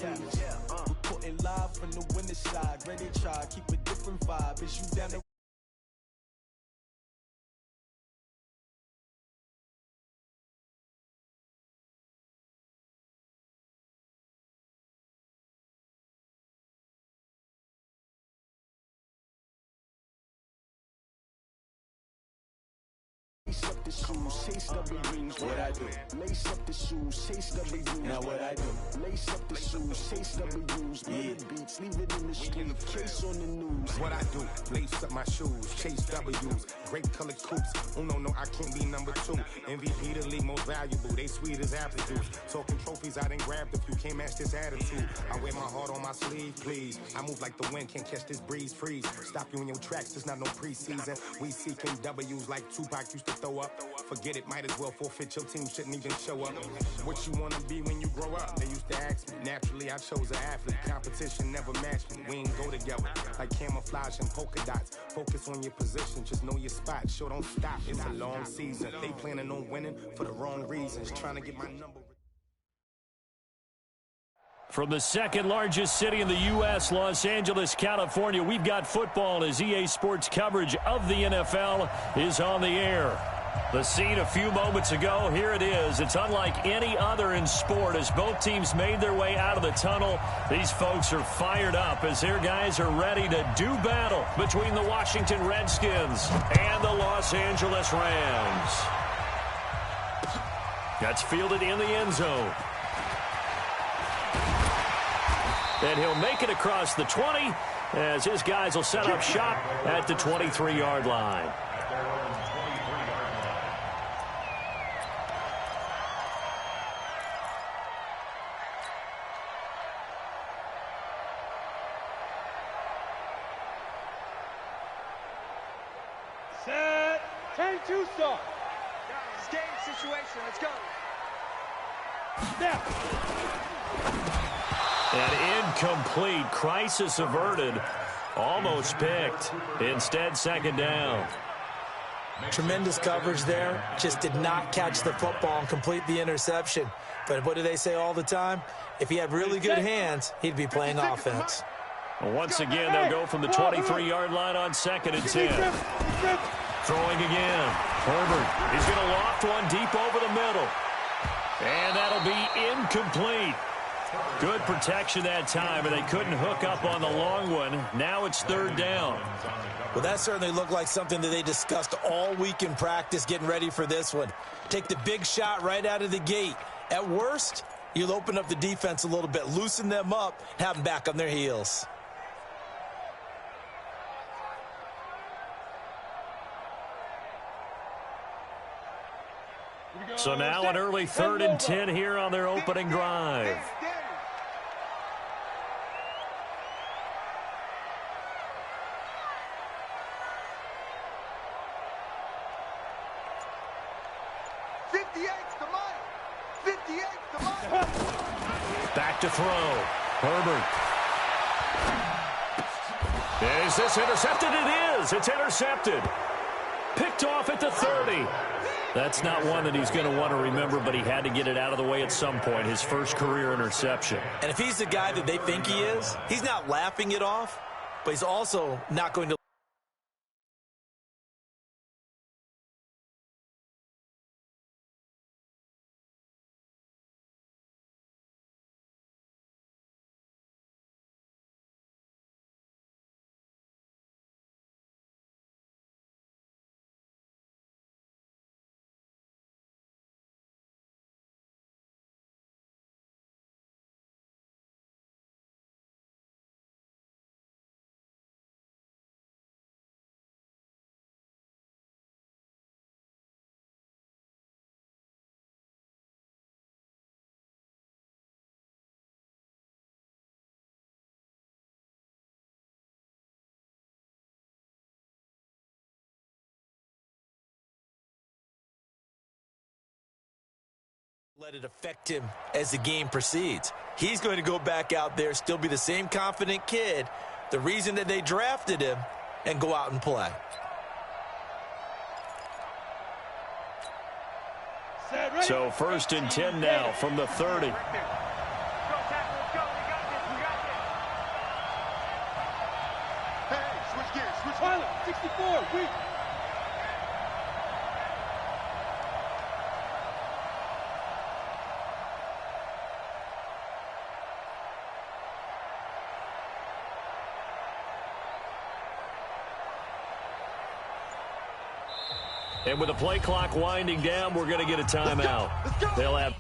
Reporting live from the winning side. Ready to try, keep a different vibe. Is you down the Lace up the shoes, chase W's. What I do? Lace up the shoes, chase W's. Now what I do? Lace up the shoes, chase W's. Murder beats, leave it in the street. Case on the news. What I do? Lace up my shoes, chase W's. Great colored coops. Oh no, I can't be number 2. MVP the league most valuable. They sweet as apple juice. Talking trophies, I done grabbed a few. Can't match this attitude. I wear my heart on my sleeve, please. I move like the wind, can't catch this breeze. Freeze. Stop you in your tracks. There's not no preseason. We seeking W's like Tupac used to throw up. Forget it, might as well forfeit. Your team shouldn't even show up. What you wanna be when you grow up? They used to ask me. Naturally, I chose an athlete. Competition never matched me. We ain't go together like camouflage and polka dots. Focus on your position, just know your spot. Sure, don't stop. It's a long season. They planning on winning for the wrong reasons. Trying to get my number. From the second largest city in the U.S., Los Angeles, California, we've got football as EA Sports coverage of the NFL is on the air. The scene a few moments ago, here it is. It's unlike any other in sport as both teams made their way out of the tunnel. These folks are fired up as their guys are ready to do battle between the Washington Redskins and the Los Angeles Rams. That's fielded in the end zone. And he'll make it across the 20 as his guys will set up shop at the 23-yard line. Set. 10-2 start. It's game situation. Let's go. Snap. An incomplete, crisis averted, almost picked. Instead, second down. Tremendous coverage there. Just did not catch the football and complete the interception. But what do they say all the time? If he had really good hands, he'd be playing offense. Well, once again, they'll go from the 23-yard line on 2nd and 10. Throwing again. Herbert is going to loft one deep over the middle. And that'll be incomplete. Good protection that time, and they couldn't hook up on the long one. Now it's 3rd down. Well, that certainly looked like something that they discussed all week in practice getting ready for this one. Take the big shot right out of the gate. At worst, you'll open up the defense a little bit, loosen them up, have them back on their heels. So now an early 3rd and 10 here on their opening drive. Back to throw. Herbert. Is this intercepted? It is. It's intercepted. Picked off at the 30. That's not one that he's going to want to remember, but he had to get it out of the way at some point, his first career interception. And if he's the guy that they think he is, he's not laughing it off, but he's also not going to let it affect him as the game proceeds. He's going to go back out there, still be the same confident kid, the reason that they drafted him, and go out and play. So 1st and 10 now from the 30. 64, weak. And with the play clock winding down, we're going to get a timeout. Let's go. They'll have...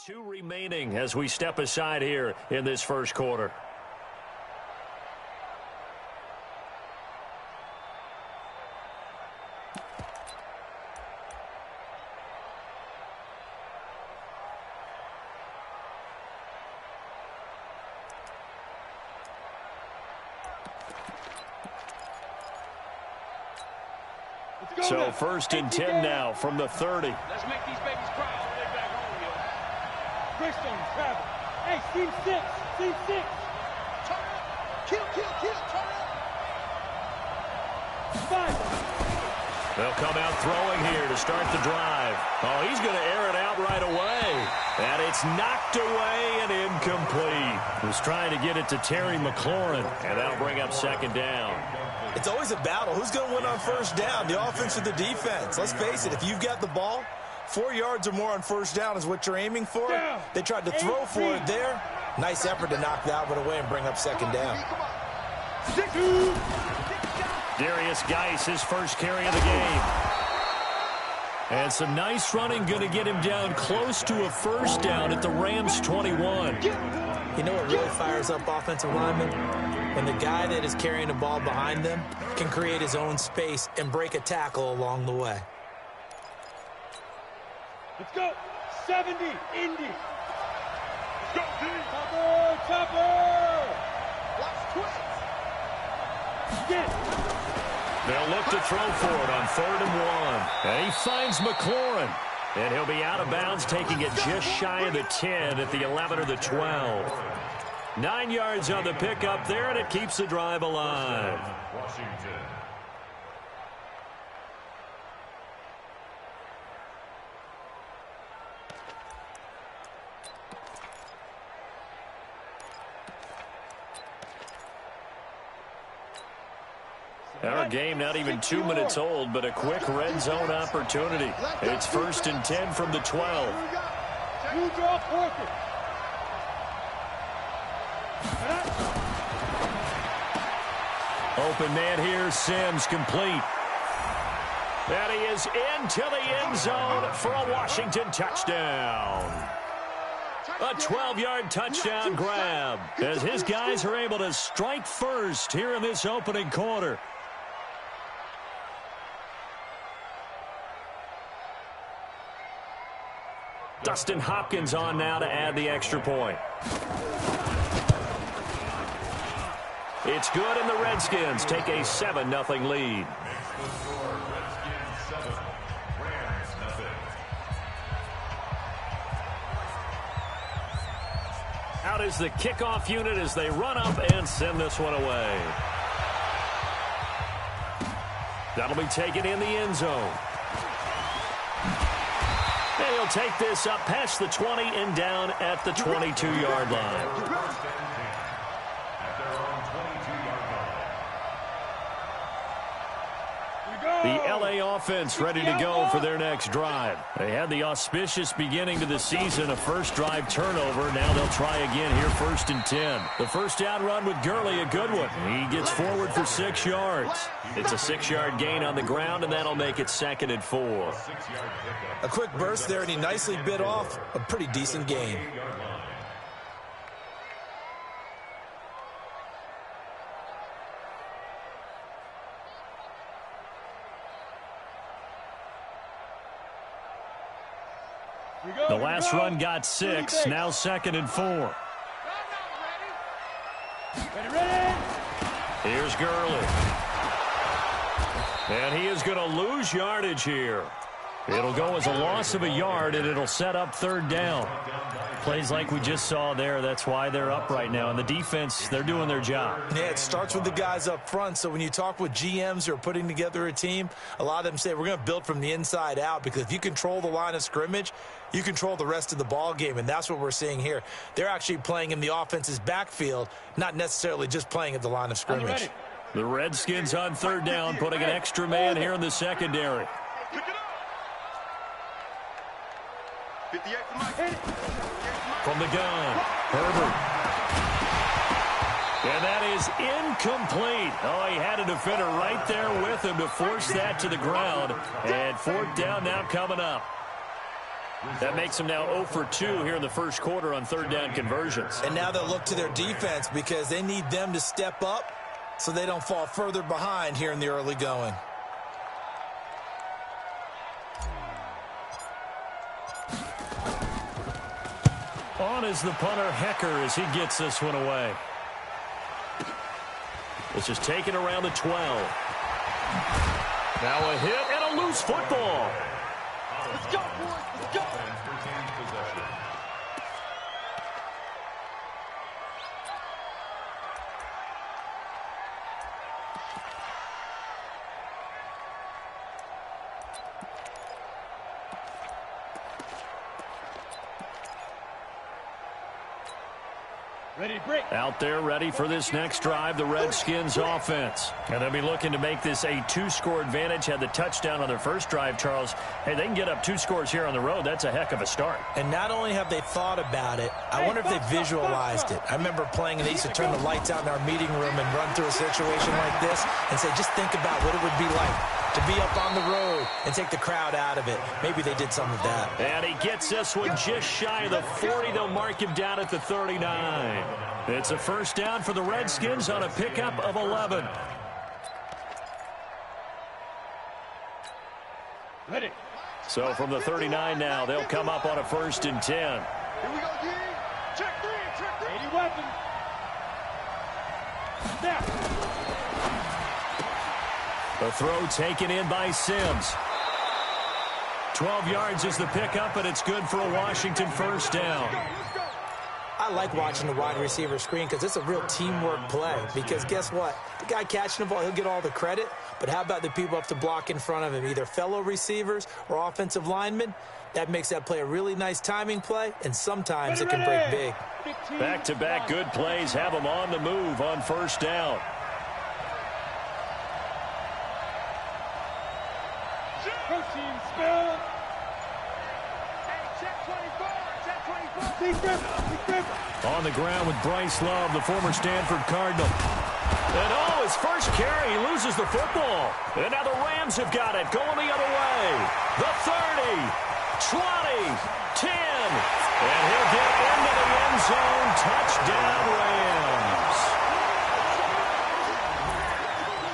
Two remaining as we step aside here in this first quarter. So 1st and 10 now from the 30. Let's make these babies cry all the way back home, yo. Christian, travel. Hey, team 6. Team 6. Turn up. Kill. Turn up. 5. They'll come out throwing here to start the drive. Oh, he's going to air it out right away. And it's knocked away and incomplete. He was trying to get it to Terry McLaurin, and that'll bring up 2nd down. It's always a battle. Who's going to win on 1st down, the offense or the defense? Let's face it, if you've got the ball, 4 yards or more on 1st down is what you're aiming for. They tried to throw for it there. Nice effort to knock that one away and bring up 2nd down. Darius Geis, his first carry of the game. And some nice running going to get him down close to a 1st down at the Rams 21. You know what really fires up offensive linemen? When the guy that is carrying the ball behind them can create his own space and break a tackle along the way. Let's go. 70, Indy. Let's go, D. Chopper. Watch twist. Get. They'll look to throw for it on 3rd and 1. And he finds McLaurin. And he'll be out of bounds, taking it just shy of the 10 at the 11 or the 12. 9 yards on the pickup there, and it keeps the drive alive. Washington. Our game not even 2 minutes old, but a quick red zone opportunity. It's 1st and 10 from the 12. You draw Porter. Open man here, Sims complete. And he is into the end zone for a Washington touchdown. A 12-yard touchdown grab as his guys are able to strike first here in this opening quarter. Dustin Hopkins on now to add the extra point. It's good, and the Redskins take a 7-0 lead. Out is the kickoff unit as they run up and send this one away. That'll be taken in the end zone. And he'll take this up past the 20 and down at the 22-yard line. The LA offense ready to go for their next drive. They had the auspicious beginning to the season, a first drive turnover. Now they'll try again here, 1st and 10. The first down run with Gurley, a good one. He gets forward for 6 yards. It's a 6-yard gain on the ground, and that'll make it 2nd and 4. A quick burst there, and he nicely bit off a pretty decent gain. The last run got 6, now 2nd and 4. Here's Gurley. And he is going to lose yardage here. It'll go as a loss of a yard, and it'll set up 3rd down. Plays like we just saw there, that's why they're up right now. And the defense, they're doing their job. Yeah, it starts with the guys up front. So when you talk with GMs who are putting together a team, a lot of them say we're going to build from the inside out, because if you control the line of scrimmage, you control the rest of the ball game, and that's what we're seeing here. They're actually playing in the offense's backfield, not necessarily just playing at the line of scrimmage. The Redskins on 3rd down, putting an extra man here in the secondary. From the gun, Herbert. And that is incomplete. Oh, he had a defender right there with him to force that to the ground. And 4th down now coming up. That makes them now 0 for 2 here in the first quarter on 3rd down conversions. And now they'll look to their defense, because they need them to step up so they don't fall further behind here in the early going. On is the punter, Hecker, as he gets this one away. This is taken around the 12. Now a hit and a a loose football. Let's go, boys. Let's go. Ready, break. Out there ready for this next drive, the Redskins offense. And they'll be looking to make this a 2-score advantage. Had the touchdown on their first drive, Charles. Hey, they can get up 2 scores here on the road. That's a heck of a start. And not only have they thought about it, I wonder if they visualized it. I remember playing and they used to turn the lights out in our meeting room and run through a situation like this and say, just think about what it would be like to be up on the road and take the crowd out of it. Maybe they did some of that. And he gets this one just shy of the 40. They'll mark him down at the 39. It's a first down for the Redskins on a pickup of 11. Ready. So from the 39 now, they'll come up on a 1st and 10. Here we go, D. Check 3, check 3. 80 weapon. Snap. The throw taken in by Sims. 12 yards is the pickup, and it's good for a Washington first down. I like watching the wide receiver screen because it's a real teamwork play. Because guess what? The guy catching the ball, he'll get all the credit. But how about the people up to block in front of him, either fellow receivers or offensive linemen? That makes that play a really nice timing play, and sometimes it can break big. Back-to-back good plays have them on the move on first down. Protein spill. Hey, check 24. Check 24. On the ground with Bryce Love, the former Stanford Cardinal. And his first carry, he loses the football. And now the Rams have got it, going the other way. The 30, 20, 10. And he'll get into the end zone. Touchdown, Rams.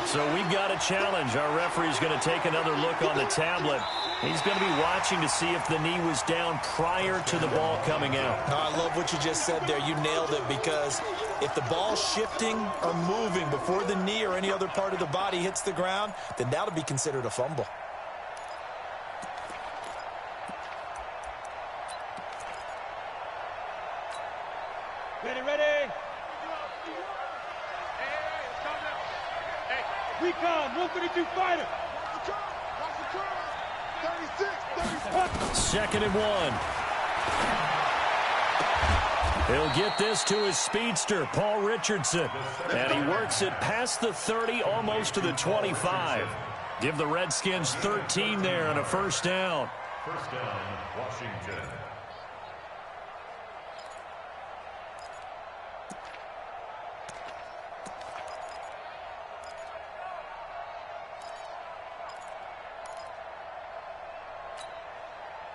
So we've got a challenge. Our referee's going to take another look on the tablet. He's going to be watching to see if the knee was down prior to the ball coming out. No, I love what you just said there. You nailed it, because if the ball's shifting or moving before the knee or any other part of the body hits the ground, then that'll be considered a fumble. Ready, ready. Recon, 132 fighter. Watch the curl. 36. 2nd and 1. He'll get this to his speedster, Paul Richardson. And he works it past the 30, almost to the 25. Give the Redskins 13 there and a first down. First down, Washington.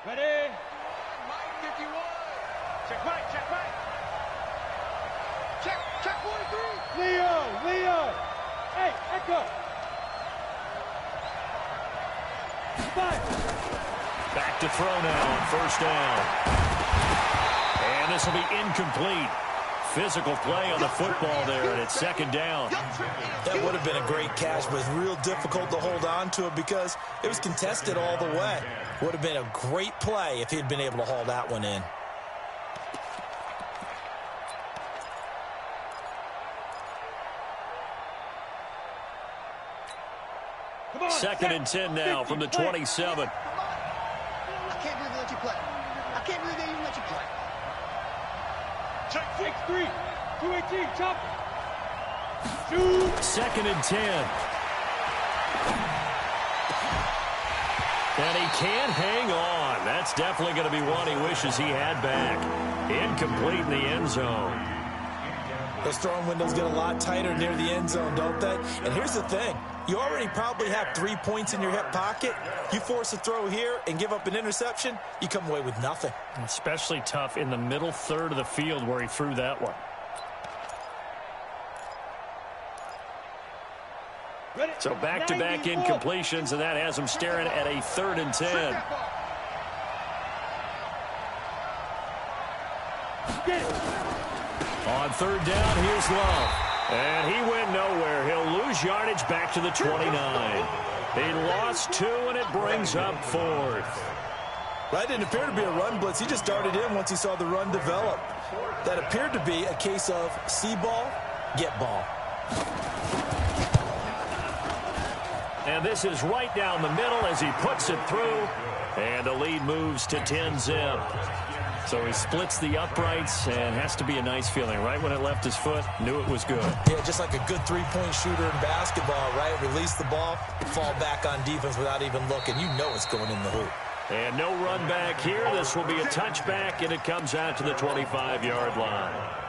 Ready? Mike 51. Check Mike, check Mike. Check 43. Leo. Hey, Echo. 5. Back to throw now on first down. And this will be incomplete. Physical play on the football there, and it's 2nd down. That would have been a great catch, but real difficult to hold on to it because it was contested all the way. Would have been a great play if he'd been able to haul that one in. Come on, 2nd and 10 now from the 27. I can't believe they let you play. I can't believe they even let you play. Check 6-3. 218, chop. Shoot. 2nd and 10. And he can't hang on. That's definitely going to be one he wishes he had back. Incomplete in the end zone. Those throwing windows get a lot tighter near the end zone, don't they? And here's the thing. You already probably have 3 points in your hip pocket. You force a throw here and give up an interception, you come away with nothing. Especially tough in the middle third of the field where he threw that one. So back-to-back incompletions, and that has him staring at a 3rd and 10. On 3rd down, here's Love. And he went nowhere. He'll lose yardage back to the 29. He lost 2, and it brings up 4th. That didn't appear to be a run blitz. He just darted in once he saw the run develop. That appeared to be a case of see ball, get ball. And this is right down the middle as he puts it through. And the lead moves to 10-zip. So he splits the uprights and has to be a nice feeling. Right when it left his foot, knew it was good. Yeah, just like a good three-point shooter in basketball, right? Release the ball, fall back on defense without even looking. You know it's going in the hoop. And no run back here. This will be a touchback, and it comes out to the 25-yard line.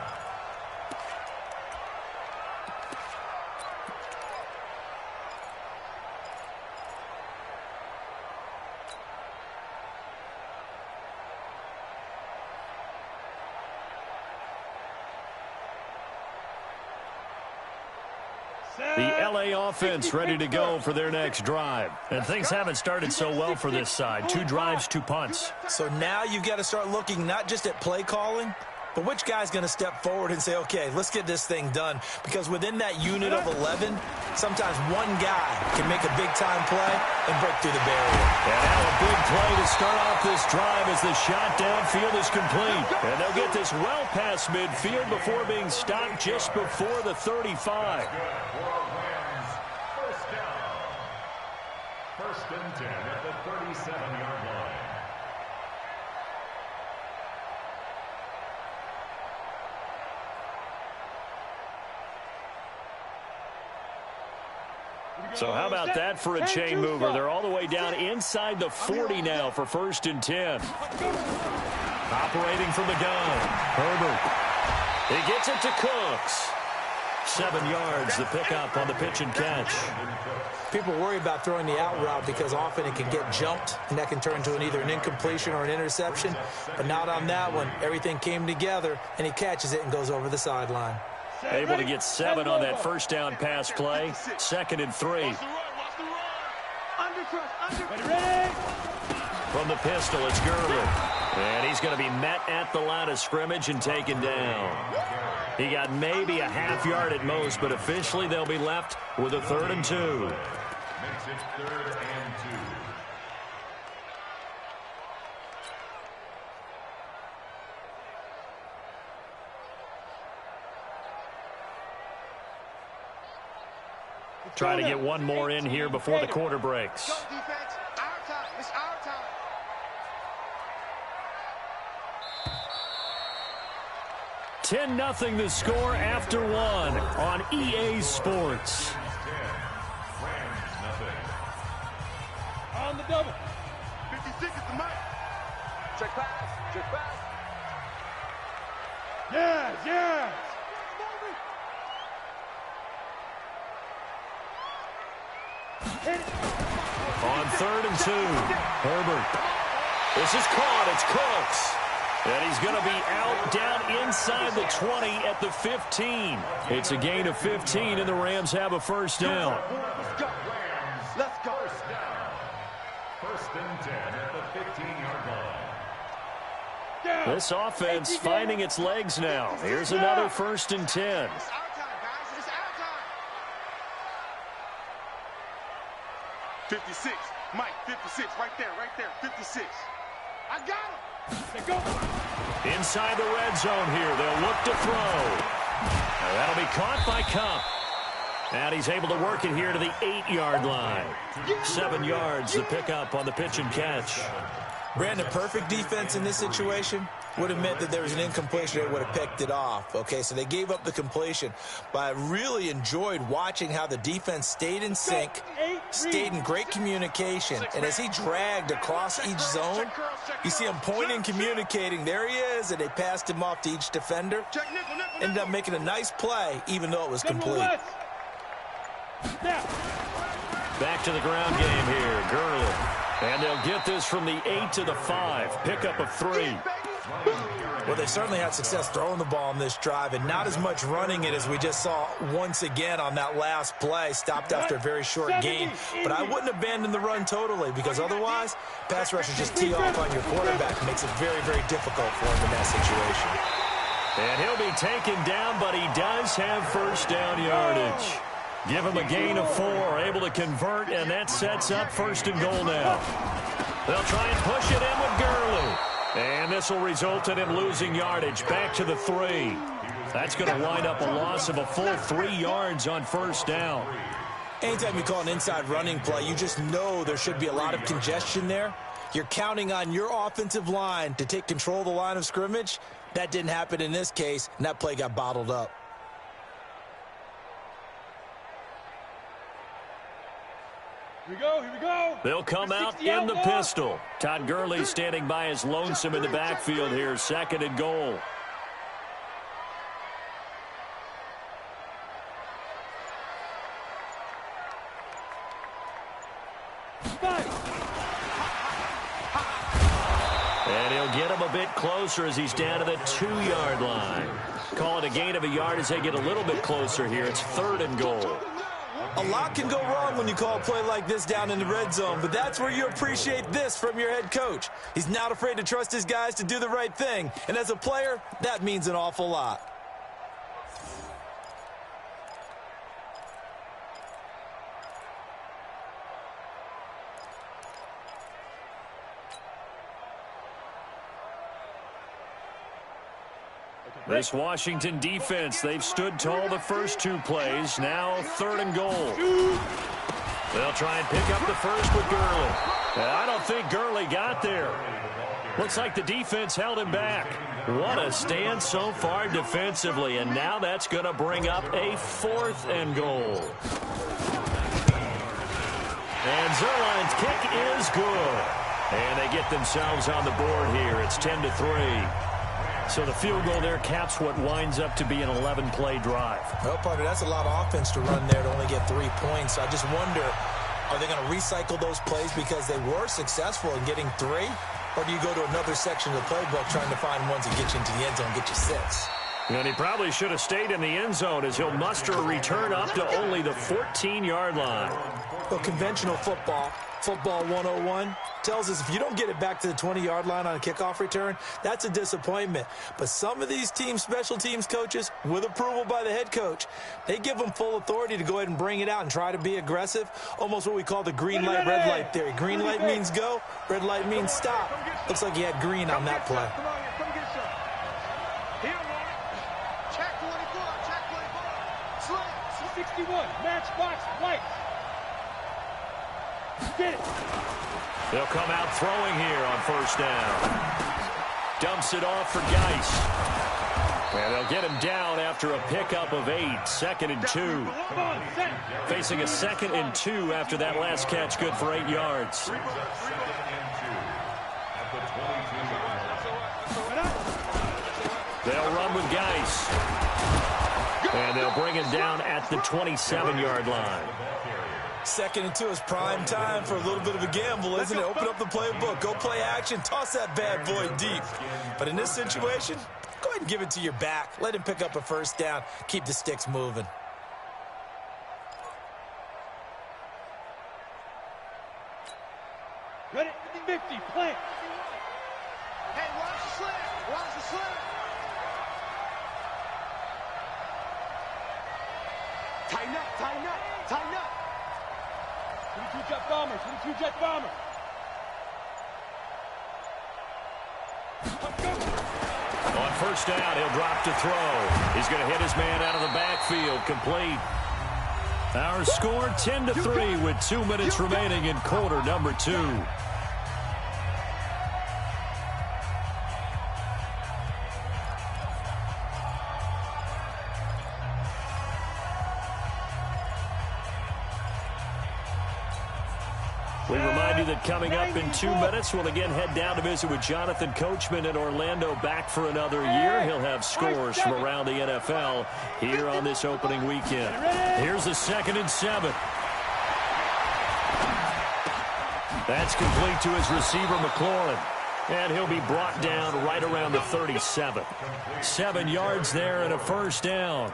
The L.A. offense ready to go for their next drive. And things haven't started so well for this side. 2 drives, 2 punts. So now you've got to start looking not just at play calling, but which guy's going to step forward and say, okay, let's get this thing done. Because within that unit of 11, sometimes one guy can make a big-time play and break through the barrier. And now a big play to start off this drive as the shot downfield is complete. And they'll get this well past midfield before being stopped just before the 35. First and 10 at the 37-yard line. So how about that for a chain mover? They're all the way down inside the 40 now for 1st and 10. Operating from the gun, Herbert. He gets it to Cooks. 7 yards, the pickup on the pitch and catch. People worry about throwing the out route because often it can get jumped, and that can turn into either an incompletion or an interception. But not on that one. Everything came together, and he catches it and goes over the sideline. Able to get 7 on that first down pass play. 2nd and 3. From the pistol, it's Gurley. And he's going to be met at the line of scrimmage and taken down. He got maybe a half yard at most, but officially they'll be left with a 3rd and 2. Makes it 3rd and 2. Trying to get one more in here before the quarter breaks. 10-0 the score after 1 on EA Sports. On the double. 56 is the mic. Check pass. Check pass. Yes, yes. On 3rd and 2, Herbert. This is caught. It's Cooks. And he's going to be out down inside the 20 at the 15. It's a gain of 15, and the Rams have a first down. Let's go. Let's go. First and 10 at the 15-yard line. This offense finding its legs now. Here's another 1st and 10. It's our time, guys. It's our time. 56. Mike, 56. Right there. 56. I got him. Inside the red zone here. They'll look to throw. That'll be caught by Cup. And he's able to work it here to the 8-yard line. 7 yards, the pickup on the pitch and catch. Brandon, perfect defense in this situation would have meant that there was an incompletion. They would have picked it off. Okay, so they gave up the completion. But I really enjoyed watching how the defense stayed in sync, stayed in great communication. And as he dragged across each zone, you see him pointing, communicating. There he is, and they passed him off to each defender. Ended up making a nice play, even though it was complete. Back to the ground game here, Gurley. And they'll get this from the 8 to the 5. Pickup of 3. Well, they certainly had success throwing the ball on this drive, and not as much running it as we just saw once again on that last play. Stopped after a very short gain. But I wouldn't abandon the run totally, because otherwise, pass rushers just tee off on your quarterback. It makes it very, very difficult for him in that situation. And he'll be taken down, but he does have first down yardage. Give him a gain of 4, able to convert, and that sets up 1st and goal now. They'll try and push it in with Gurley. And this will result in him losing yardage back to the 3. That's going to wind up a loss of a full 3 yards on 1st down. Anytime you call an inside running play, you just know there should be a lot of congestion there. You're counting on your offensive line to take control of the line of scrimmage. That didn't happen in this case, and that play got bottled up. Here we go, here we go. They'll come out in the pistol. Todd Gurley standing by his lonesome in the backfield here, 2nd and goal. And he'll get him a bit closer as he's down to the 2-yard line. Call it a gain of a yard as they get a little bit closer here. It's 3rd and goal. A lot can go wrong when you call a play like this down in the red zone, but that's where you appreciate this from your head coach. He's not afraid to trust his guys to do the right thing, and as a player, that means an awful lot. This Washington defense, they've stood tall the first 2 plays. Now 3rd and goal. They'll try and pick up the 1st with Gurley. I don't think Gurley got there. Looks like the defense held him back. What a stand so far defensively, and now that's going to bring up a 4th and goal. And Zerline's kick is good. And they get themselves on the board here. It's 10-3. So the field goal there caps what winds up to be an 11-play drive. Well, partner, that's a lot of offense to run there to only get 3 points. I just wonder, are they going to recycle those plays because they were successful in getting 3? Or do you go to another section of the playbook trying to find ones that get you into the end zone and get you 6? And he probably should have stayed in the end zone as he'll muster a return up to only the 14-yard line. Well, conventional football 101, tells us if you don't get it back to the 20-yard line on a kickoff return, that's a disappointment. But some of these team special teams coaches, with approval by the head coach, they give them full authority to go ahead and bring it out and try to be aggressive, almost what we call the green light, red light theory. Green light means go, red light means stop. Looks like he had green on that play. Check 24, check 24. Slip. 61, matchbox, white. Get it. They'll come out throwing here on 1st down. Dumps it off for Geis. And they'll get him down after a pickup of 8. 2nd and 2. Facing a 2nd and 2 after that last catch, good for 8 yards. They'll run with Geis. And they'll bring him down at the 27-yard line. 2nd and 2 is prime time for a little bit of a gamble, isn't it? Open up the playbook, go play action, toss that bad boy deep. But in this situation, go ahead and give it to your back. Let him pick up a 1st down. Keep the sticks moving. Ready? 50, plant. Hey, watch the slant. Watch the slant. Tighten up, tighten up, tighten up. 22 jet bomber, 22 jet bomber. On 1st down, he'll drop to throw. He's going to hit his man out of the backfield, complete. Our score 10-3 with 2 minutes remaining in quarter number 2. We remind you that coming up in 2 minutes, we'll again head down to visit with Jonathan Coachman in Orlando, back for another year. He'll have scores from around the NFL here on this opening weekend. Here's a 2nd and 7. That's complete to his receiver, McLaurin. And he'll be brought down right around the 37. 7 yards there and a 1st down.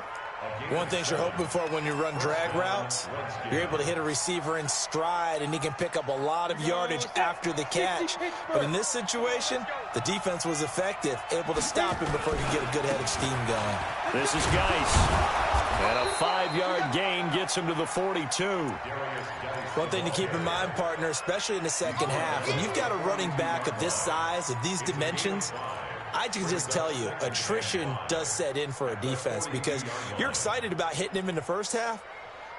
One thing you're hoping for when you run drag routes, you're able to hit a receiver in stride, and he can pick up a lot of yardage after the catch. But in this situation, the defense was effective, able to stop him before he could get a good head of steam going. This is Geis. And a 5-yard gain gets gets him to the 42. One thing to keep in mind, partner, especially in the second half, when you've got a running back of this size, of these dimensions, I can just tell you, attrition does set in for a defense because you're excited about hitting him in the first half.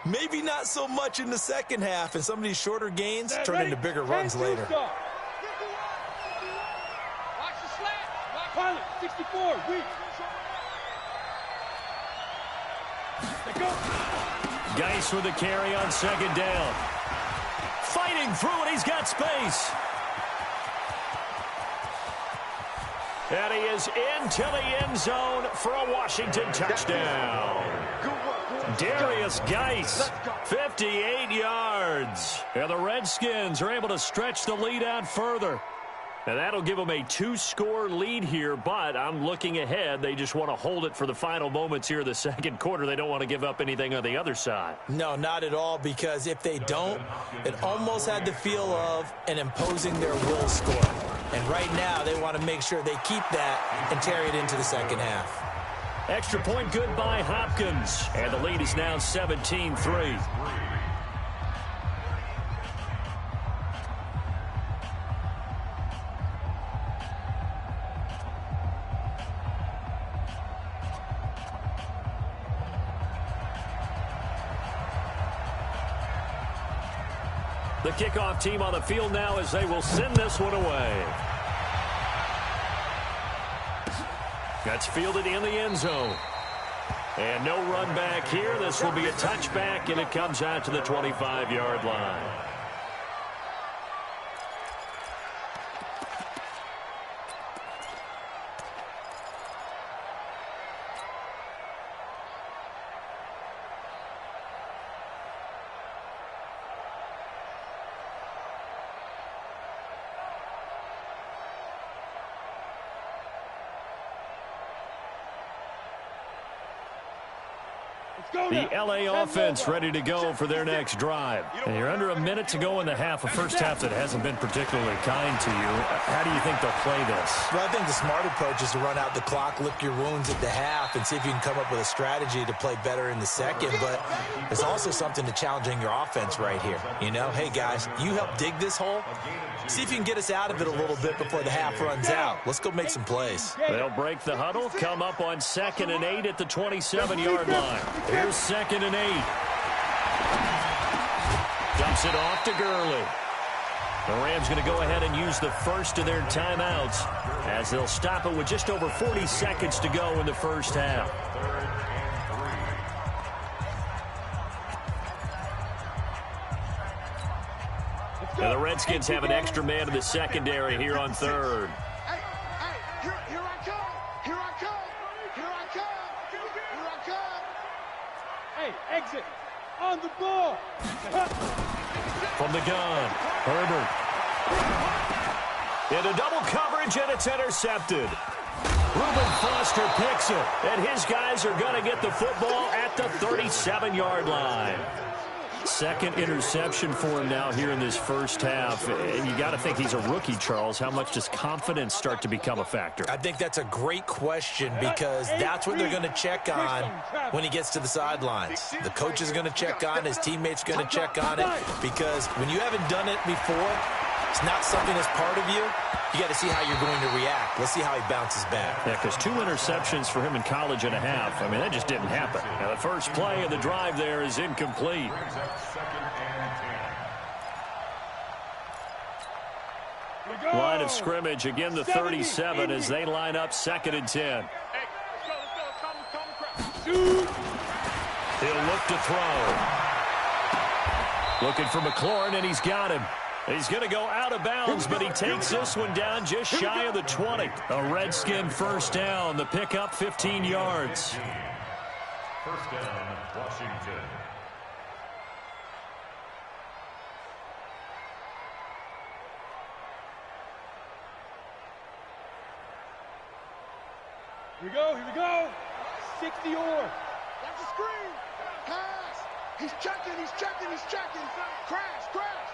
Maybe not so much in the second half, and some of these shorter gains turn into bigger runs later. Watch the slant. Pilot, 64, weak. Geis with the carry on second down. Fighting through it, he's got space. And he is into the end zone for a Washington touchdown. Darius Geis, 58 yards. And the Redskins are able to stretch the lead out further. And that'll give them a 2-score lead here, but I'm looking ahead. They just want to hold it for the final moments here of the second quarter. They don't want to give up anything on the other side. No, not at all, because if they don't, it almost had the feel of an imposing their will score. And right now, they want to make sure they keep that and carry it into the second half. Extra point good by Hopkins. And the lead is now 17-3. The kickoff team on the field now as they will send this one away. That's fielded in the end zone. And no run back here. This will be a touchback, and it comes out to the 25-yard line. The LA offense ready to go for their next drive. And you're under a minute to go in the half, a first half that hasn't been particularly kind to you. How do you think they'll play this? Well, I think the smart approach is to run out the clock, lick your wounds at the half, and see if you can come up with a strategy to play better in the second. But there's also something to challenging your offense right here. You know, hey, guys, you help dig this hole. See if you can get us out of it a little bit before the half runs out. Let's go make some plays. They'll break the huddle, come up on 2nd and 8 at the 27-yard line. Here's 2nd and 8. Dumps it off to Gurley. The Rams going to go ahead and use the first of their timeouts as they'll stop it with just over 40 seconds to go in the first half. And the Redskins have an extra man in the secondary here on 3rd. Hey, here I come. Here I come. Here I come. Here I come. Hey, exit. On the ball. From the gun, Herbert. Into double coverage, and it's intercepted. Reuben Foster picks it, and his guys are going to get the football at the 37-yard line. Second interception for him now here in this first half. And you got to think he's a rookie, Charles. How much does confidence start to become a factor? I think that's a great question because that's what they're going to check on when he gets to the sidelines. The coach is going to check on, his teammates are going to check on it because when you haven't done it before, it's not something that's part of you. You got to see how you're going to react. Let's see how he bounces back. Yeah, because 2 interceptions for him in college and a half. I mean, that just didn't happen. Now, the first play of the drive there is incomplete. Line of scrimmage, again the 37 as they line up 2nd and 10. He'll look to throw. Looking for McLaurin, and he's got him. He's going to go out of bounds, but he takes this one down just shy of the 20. A Redskin first down. The pickup 15 yards. First down, Washington. Here we go, here we go. 60 or. That's a screen. Pass. He's checking, he's checking, he's checking. Crash, crash.